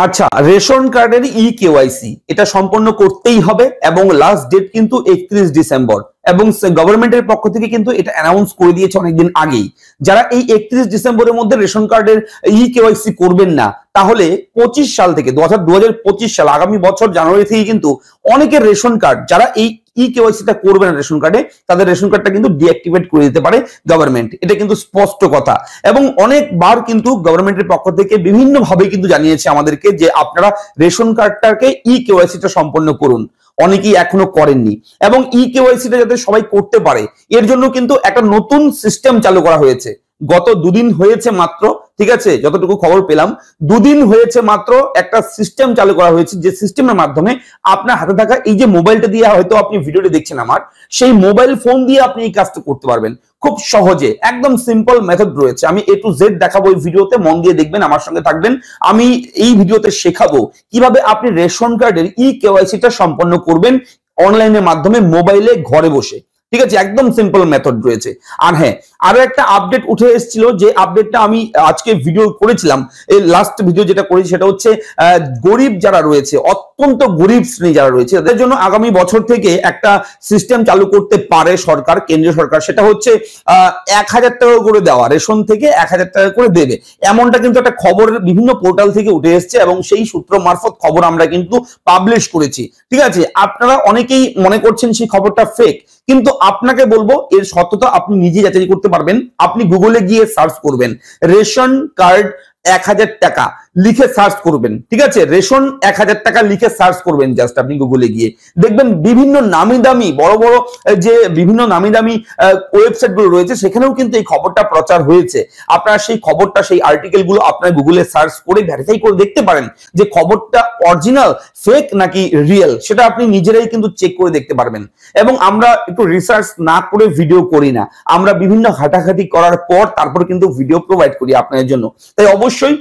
আচ্ছা, রেশন কার্ডের কেওয়াইসি এটা সম্পন্ন করতেই হবে এবং লাস্ট ডেট কিন্তু 31 ডিসেম্বর এবং গভর্নমেন্টের পক্ষ থেকে কিন্তু এটা অ্যানাউন্স করে দিয়েছে অনেকদিন আগেই। যারা এই 31 ডিসেম্বরের মধ্যে রেশন কার্ডের কেওয়াইসি করবেন না, তাহলে 25 সাল থেকে 2025 সাল আগামী বছর জানুয়ারি থেকে কিন্তু অনেকের রেশন কার্ড, যারা এই কেওয়াইসিটা করবে না রেশন কার্ডে, তাদের রেশন কার্ডটা কিন্তু ডিঅ্যাক্টিভেট করে দিতে পারে গভর্নমেন্ট। এটা কিন্তু স্পষ্ট কথা এবং অনেকবার কিন্তু গভর্নমেন্টের পক্ষ থেকে বিভিন্ন ভাবে কিন্তু জানিয়েছে আমাদেরকে যে আপনারা রেশন কার্ডটাকে কেওয়াইসিটা সম্পন্ন করুন। অনেকেই এখনো করেননি এবং কেওয়াইসিটা যাতে সবাই করতে পারে এর জন্য কিন্তু একটা নতুন সিস্টেম চালু করা হয়েছে। গত দুদিন হয়েছে মাত্র, ঠিক আছে, যতটুকু খবর পেলাম দুদিন হয়েছে মাত্র একটা সিস্টেম চালু করা হয়েছে, যে সিস্টেমের মাধ্যমে আপনার হাতে থাকা এই যে মোবাইলটা দিয়ে হয়তো আপনি ভিডিওটি দেখছেন আমার, সেই মোবাইল ফোন দিয়ে আপনি এই কাজটা করতে পারবেন খুব সহজে। একদম সিম্পল মেথড রয়েছে, আমি A to Z দেখাবো এই ভিডিওতে, মন দিয়ে দেখবেন, আমার সঙ্গে থাকবেন। আমি এই ভিডিওতে শেখাবো কিভাবে আপনি রেশন কার্ডের কেওয়াইসিটা সম্পন্ন করবেন অনলাইনের মাধ্যমে মোবাইলে ঘরে বসে। ঠিক আছে, একদম সিম্পল মেথড রয়েছে। আর হ্যাঁ, আরো একটা আপডেট উঠে এসেছিল, যে আপডেটটা আমি আজকে ভিডিও করেছিলাম, এই লাস্ট ভিডিও যেটা করেছি সেটা হচ্ছে গরিব যারা রয়েছে, অত্যন্ত গরিব শ্রেণী যারা রয়েছে, তাদের জন্য আগামী বছর থেকে একটা সিস্টেম চালু করতে পারে সরকার, কেন্দ্রীয় সরকার। সেটা হচ্ছে 1000 টাকা করে দেওয়া, রেশন থেকে 1000 টাকা করে দেবে, এমনটা কিন্তু একটা খবর বিভিন্ন পোর্টাল থেকে উঠে এসছে এবং সেই সূত্র মারফত খবর আমরা কিন্তু পাবলিশ করেছি। ঠিক আছে, আপনারা অনেকেই মনে করছেন সেই খবরটা ফেক, কিন্তু আপনাকে বলবো এর সত্যতা আপনি নিজে যাচাই করতে পারবেন। আপনি গুগলে গিয়ে সার্চ করবেন রেশন কার্ড 1000 টাকা লিখে সার্চ করবেন, ঠিক আছে, রেশন 1000 টাকা লিখে সার্চ করবেন, জাস্ট আপনি গুগলে গিয়ে দেখবেন বিভিন্ন নামি দামি বড় বড় যে বিভিন্ন নামি দামি ওয়েবসাইট গুলো রয়েছে, সেখানেও কিন্তু এই খবরটা প্রচার হয়েছে। আপনারা সেই খবরটা, সেই আর্টিকেল গুলো আপনার গুগলে সার্চ করে ভেরিফাই করে দেখতে পারেন যে খবরটা অরিজিনাল, ফেক নাকি রিয়েল, সেটা আপনি নিজেরাই কিন্তু চেক করে দেখতে পারবেন। এবং আমরা একটু রিসার্চ না করে ভিডিও করি না, আমরা বিভিন্ন ঘাটাঘাটি করার পর তারপর কিন্তু ভিডিও প্রোভাইড করি আপনাদের জন্য। তাই অবশ্যই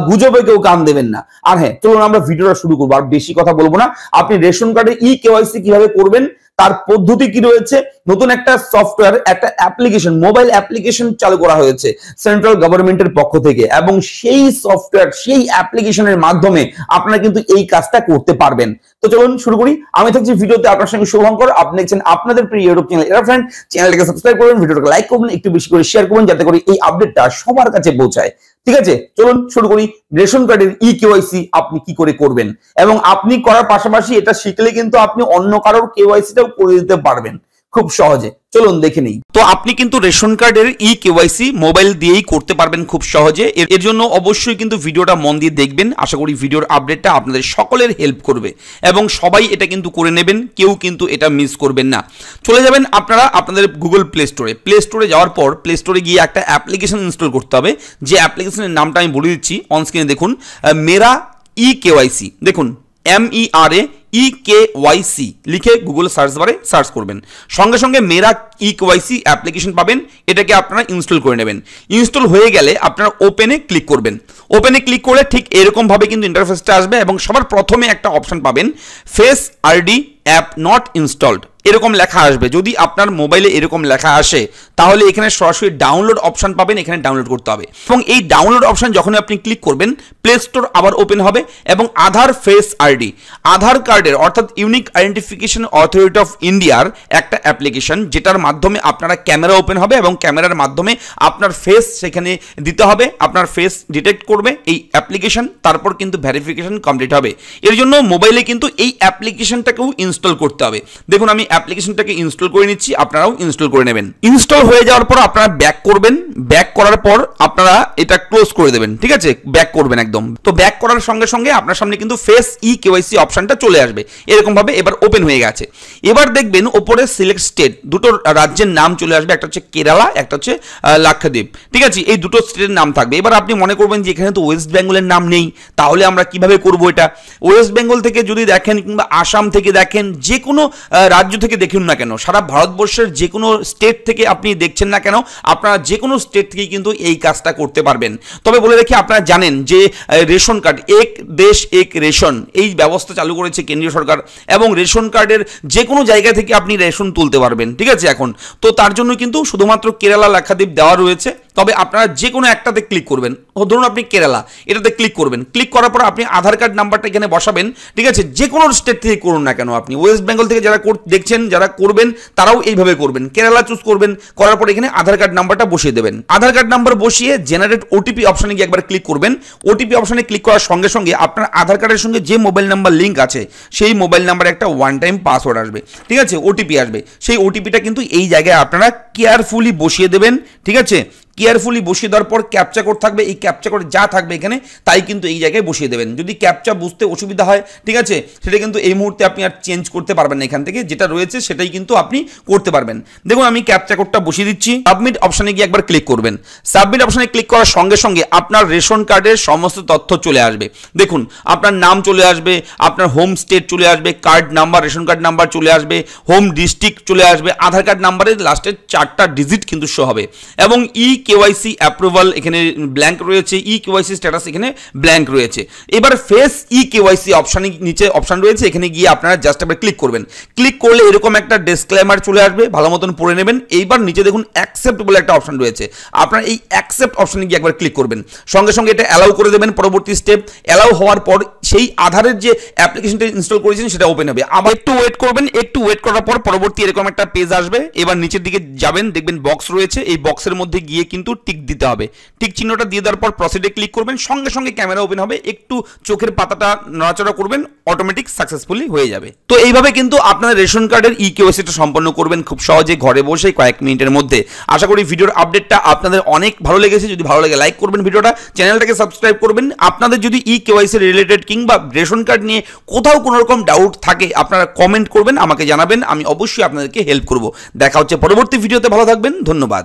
গুজবে কেউ কান দেবেন না। আর হ্যাঁ, চলুন আমরা ভিডিওটা শুরু করবো, আর বেশি কথা বলবো না। আপনি রেশন কার্ডে কেওয়াইসি কিভাবে করবেন, তার পদ্ধতি কি রয়েছে, নতুন একটা সফটওয়্যার, একটা অ্যাপ্লিকেশন, মোবাইল অ্যাপ্লিকেশন চালু করা হয়েছে সেন্ট্রাল গভর্নমেন্টের পক্ষ থেকে, এবং সেই সফটওয়্যার, সেই অ্যাপ্লিকেশনের মাধ্যমে আপনারা কিন্তু এই কাজটা করতে পারবেন। তো চলুন শুরু করি। আমি থাকছি ভিডিওতে আপনার সঙ্গে শুভঙ্কর, আপনি দেখছেন আপনাদের প্রিয় ইউটিউব চ্যানেল এরা ফ্রেন্ড। চ্যানেলটাকে সাবস্ক্রাইব করবেন, ভিডিওটাকে লাইক করবেন, একটু বেশি করে শেয়ার করবেন, যাতে করে এই আপডেটটা সবার কাছে পৌঁছায়। ঠিক আছে, চলুন শুরু করি। রেশন কার্ডের কেওয়াইসি আপনি কি করে করবেন, এবং আপনি করার পাশাপাশি এটা শিখলে কিন্তু আপনি অন্য কারোর কেওয়াইসিটাও করে দিতে পারবেন খুব সহজে। চলুন দেখে নেই। তো আপনি কিন্তু রেশন কার্ডের কেওয়াইসি মোবাইল দিয়েই করতে পারবেন খুব সহজে। এর জন্য অবশ্যই কিন্তু ভিডিওটা মন দিয়ে দেখবেন। আশা করি ভিডিওর আপডেটটা আপনাদের সকলের হেল্প করবে এবং সবাই এটা কিন্তু করে নেবেন, কেউ কিন্তু এটা মিস করবেন না। চলে যাবেন আপনারা আপনাদের গুগল প্লে স্টোরে যাওয়ার পর প্লে স্টোরে গিয়ে একটা অ্যাপ্লিকেশন ইনস্টল করতে হবে, যে অ্যাপ্লিকেশনের নামটা আমি বলে দিচ্ছি অন স্ক্রিনে দেখুন, মেরা কেওয়াইসি। দেখুন MERA EKYC লিখে গুগল সার্চ বারে সার্চ করবেন, সঙ্গে সঙ্গে মেরা কেওয়াইসি অ্যাপ্লিকেশন পাবেন। এটাকে আপনারা ইনস্টল করে নেবেন। ইনস্টল হয়ে গেলে আপনারা ওপেনে ক্লিক করবেন। ওপেনে ক্লিক করলে ঠিক এরকম ভাবে কিন্তু ইন্টারফেসটা আসবে এবং সবার প্রথমে একটা অপশন পাবেন face ID app not installed, এরকম লেখা আসবে। যদি আপনার মোবাইলে এরকম লেখা আসে তাহলে এখানে সরাসরি ডাউনলোড অপশন পাবেন, এখানে ডাউনলোড করতে হবে। এবং এই ডাউনলোড অপশন যখন আপনি ক্লিক করবেন প্লে স্টোর আবার ওপেন হবে এবং আধার ফেস ID, আধার কার্ডের অর্থাৎ ইউনিক আইডেন্টিফিকেশন অথরিটি অফ ইন্ডিয়ার একটা অ্যাপ্লিকেশন, যেটার মাধ্যমে আপনারা ক্যামেরা ওপেন হবে এবং ক্যামেরার মাধ্যমে আপনার ফেস সেখানে দিতে হবে, আপনার ফেস ডিটেক্ট করবে এই অ্যাপ্লিকেশন, তারপর কিন্তু ভেরিফিকেশন কমপ্লিট হবে। এর জন্য মোবাইলে কিন্তু এই অ্যাপ্লিকেশনটাকেও ইনস্টল করতে হবে। দেখুন আমি অ্যাপ্লিকেশনটাকে ইনস্টল করে নিচ্ছি, আপনারাও ইনস্টল করে নেবেন। ইনস্টল হয়ে যাওয়ার পর আপনারা ব্যাক করবেন, ব্যাক করার পর আপনারা এটা ক্লোজ করে দেবেন। ঠিক আছে, ব্যাক করবেন একদম। তো ব্যাক করার সঙ্গে সঙ্গে আপনার সামনে কিন্তু ফেস কেওয়াইসি অপশনটা চলে আসবে এরকম ভাবে। এবার ওপেন হয়ে গেছে। এবার দেখবেন উপরে সিলেক্ট স্টেট, দুটো রাজ্যের নাম চলে আসবে, একটা হচ্ছে কেরালা, একটা হচ্ছে লাক্ষাদ্বীপ। ঠিক আছে, এই দুটো স্টেটের নাম থাকবে। এবার আপনি মনে করবেন যে এখানে তো ওয়েস্ট বেঙ্গলের নাম নেই, তাহলে আমরা কিভাবে করব এটা? ওয়েস্ট বেঙ্গল থেকে যদি দেখেন কিংবা আসাম থেকে দেখেন যে কোনো রাজ্য থেকে দেখুন না কেন, সারা ভারতবর্ষের যে কোনো স্টেট থেকে আপনি দেখছেন না কেন, আপনারা যে কোনো স্টেট থেকে কিন্তু এই কাজটা করতে পারবেন। তবে বলে রাখি, আপনারা জানেন যে রেশন কার্ড, এক দেশ এক রেশন, এই ব্যবস্থা চালু করেছে কেন্দ্রীয় সরকার, এবং রেশন কার্ডের যে কোনো জায়গা থেকে আপনি রেশন তুলতে পারবেন, ঠিক আছে। এখন তো তার জন্য কিন্তু শুধুমাত্র কেরালা লাক্ষাদ্বীপ দেওয়া রয়েছে। তবে আপনারা যে কোনো একটাতে ক্লিক করবেন, ধরুন আপনি কেরালা, এটাতে ক্লিক করবেন। ক্লিক করার পর আপনি আধার কার্ড নাম্বারটা এখানে বসাবেন, ঠিক আছে। যে কোনো স্টেট থেকে করুন না কেন, আপনি ওয়েস্ট বেঙ্গল থেকে যারা দেখছেন, যারা করবেন তারাও এইভাবে করবেন। কেরালা চুজ করবেন, করার পর এখানে আধার কার্ড নাম্বারটা বসিয়ে দেবেন। আধার কার্ড নাম্বার বসিয়ে জেনারেট ওটিপি অপশনে গিয়ে একবার ক্লিক করবেন। ওটিপি অপশনে ক্লিক করার সঙ্গে সঙ্গে আপনার আধার কার্ডের সঙ্গে যে মোবাইল নাম্বার লিঙ্ক আছে সেই মোবাইল নাম্বারে একটা ওয়ান টাইম পাসওয়ার্ড আসবে, ঠিক আছে, ওটিপি আসবে। সেই ওটিপিটা কিন্তু এই জায়গায় আপনারা কেয়ারফুলি বসিয়ে দেবেন, ঠিক আছে। কেয়ারফুলি বসিয়ে দেওয়ার পর ক্যাপচা কোড থাকবে, এই ক্যাপচা কোড যা থাকবে এখানে তাই কিন্তু এই জায়গায় বসিয়ে দেবেন। যদি ক্যাপচা বুঝতে অসুবিধা হয়, ঠিক আছে, সেটা কিন্তু এই মুহূর্তে আপনি আর চেঞ্জ করতে পারবেন না, এখান থেকে যেটা রয়েছে সেটাই কিন্তু আপনি করতে পারবেন। দেখুন আমি ক্যাপচা কোডটা বসিয়ে দিচ্ছি। সাবমিট অপশনে গিয়ে একবার ক্লিক করবেন। সাবমিট অপশনে ক্লিক করার সঙ্গে সঙ্গে আপনার রেশন কার্ডের সমস্ত তথ্য চলে আসবে। দেখুন আপনার নাম চলে আসবে, আপনার হোম স্টেট চলে আসবে, card number, ration card number চলে আসবে, হোম ডিস্ট্রিক্ট চলে আসবে, আধার কার্ড নাম্বারের লাস্টের 4টা ডিজিট কিন্তু শো হবে, এবং কেওয়াইসি অ্যাপ্রুভাল এখানে ব্ল্যাঙ্ক রয়েছে, কেওয়াইসি স্ট্যাটাস এখানে ব্ল্যাঙ্ক রয়েছে। এবার ফেস কেওয়াইসি অপশানে নিচে অপশান রয়েছে, এখানে গিয়ে আপনারা জাস্ট একবার ক্লিক করবেন। ক্লিক করলে এরকম একটা ডিসক্লেমার চলে আসবে, ভালো মতন পড়ে নেবেন। এইবার নিচে দেখুন অ্যাকসেপ্ট বলে একটা অপশান রয়েছে, আপনারা এই অ্যাকসেপ্ট অপশানে গিয়ে একবার ক্লিক করবেন। সঙ্গে সঙ্গে এটা অ্যালাউ করে দেবেন। পরবর্তী স্টেপ অ্যালাউ হওয়ার পর সেই আধারের যে অ্যাপ্লিকেশনটা ইনস্টল করেছেন সেটা ওপেন হবে। আবার একটু ওয়েট করবেন। একটু ওয়েট করার পর পরবর্তী এরকম একটা পেজ আসবে। এবার নিচের দিকে যাবেন, দেখবেন বক্স রয়েছে, এই বক্সের মধ্যে গিয়ে কিন্তু টিক দিতে হবে। টিক চিহ্নটা দিয়ে দেওয়ার পর প্রসিডে ক্লিক করবেন। সঙ্গে সঙ্গে ক্যামেরা ওপেন হবে, একটু চোখের পাতাটা নড়াচড়া করবেন, অটোমেটিক সাকসেসফুলি হয়ে যাবে। তো এইভাবে কিন্তু আপনার রেশন কার্ডের কেওয়াইসিটা সম্পন্ন করবেন খুব সহজে, ঘরে বসে কয়েক মিনিটের মধ্যে। আশা করি ভিডিওর আপডেটটা আপনাদের অনেক ভালো লেগেছে। যদি ভালো লাগে লাইক করবেন ভিডিওটা, চ্যানেলটাকে সাবস্ক্রাইব করবেন। আপনাদের যদি কেওয়াইসি রিলেটেড কিংবা রেশন কার্ড নিয়ে কোথাও কোনো রকম ডাউট থাকে আপনারা কমেন্ট করবেন, আমাকে জানাবেন, আমি অবশ্যই আপনাদেরকে হেল্প করব। দেখা হচ্ছে পরবর্তী ভিডিওতে। ভালো থাকবেন, ধন্যবাদ।